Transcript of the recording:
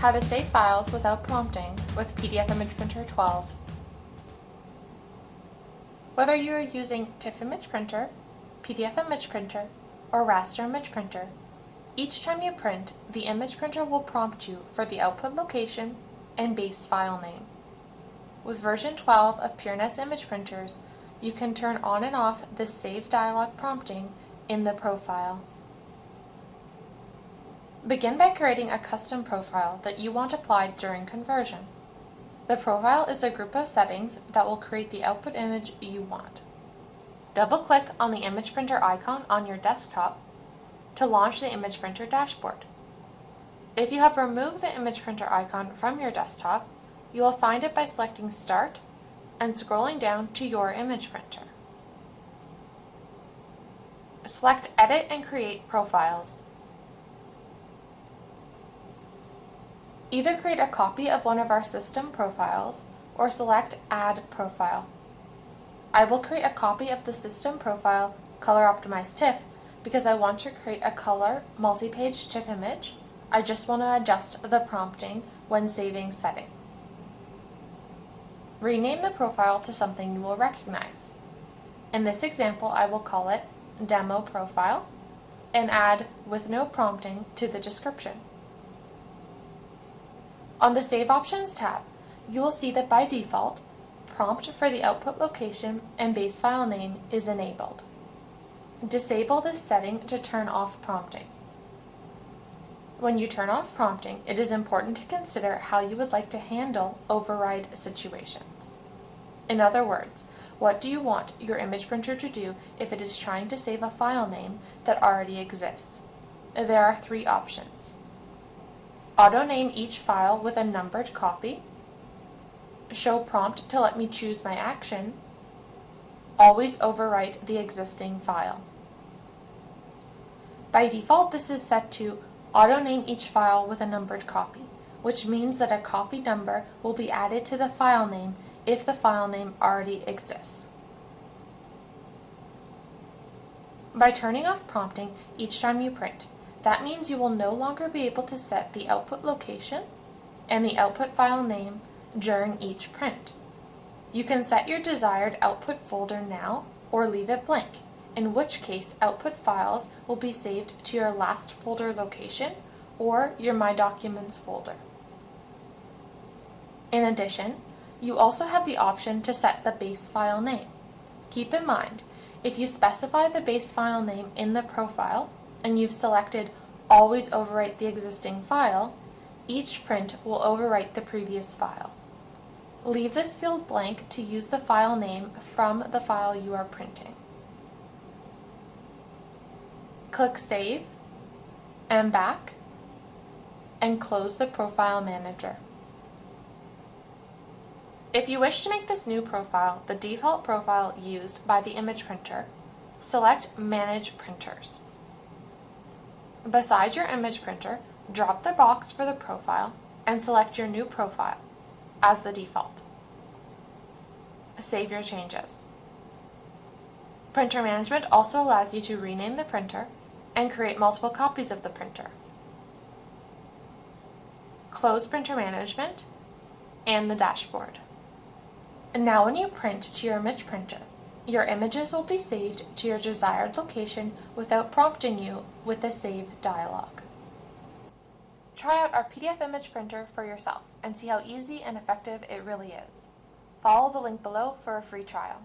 How to save files without prompting with PDF Image Printer 12. Whether you are using TIFF Image Printer, PDF Image Printer, or raster image printer, each time you print, the image printer will prompt you for the output location and base file name. With version 12 of Peernet's image printers, you can turn on and off the Save dialog prompting in the profile. Begin by creating a custom profile that you want applied during conversion. The profile is a group of settings that will create the output image you want. Double-click on the image printer icon on your desktop to launch the image printer dashboard. If you have removed the image printer icon from your desktop, you will find it by selecting Start and scrolling down to your image printer. Select Edit and Create Profiles. Either create a copy of one of our system profiles or select Add Profile. I will create a copy of the system profile Color Optimized TIFF because I want to create a color multi-page TIFF image. I just want to adjust the prompting when saving setting. Rename the profile to something you will recognize. In this example, I will call it Demo Profile and add with no prompting to the description. On the Save Options tab, you will see that by default, prompt for the output location and base file name is enabled. Disable this setting to turn off prompting. When you turn off prompting, it is important to consider how you would like to handle override situations. In other words, what do you want your image printer to do if it is trying to save a file name that already exists? There are three options. Auto-name each file with a numbered copy, show prompt to let me choose my action, always overwrite the existing file. By default, this is set to auto-name each file with a numbered copy, which means that a copy number will be added to the file name if the file name already exists. By turning off prompting each time you print, that means you will no longer be able to set the output location and the output file name during each print. You can set your desired output folder now or leave it blank, in which case output files will be saved to your last folder location or your My Documents folder. In addition, you also have the option to set the base file name. Keep in mind, if you specify the base file name in the profile and you've selected Always Overwrite the Existing File, each print will overwrite the previous file. Leave this field blank to use the file name from the file you are printing. Click Save and Back and close the Profile Manager. If you wish to make this new profile the default profile used by the image printer, select Manage Printers. Beside your image printer, drop the box for the profile and select your new profile as the default. Save your changes. Printer Management also allows you to rename the printer and create multiple copies of the printer. Close Printer Management and the dashboard. And now when you print to your image printer, your images will be saved to your desired location without prompting you with the Save dialog. Try out our PDF image printer for yourself and see how easy and effective it really is. Follow the link below for a free trial.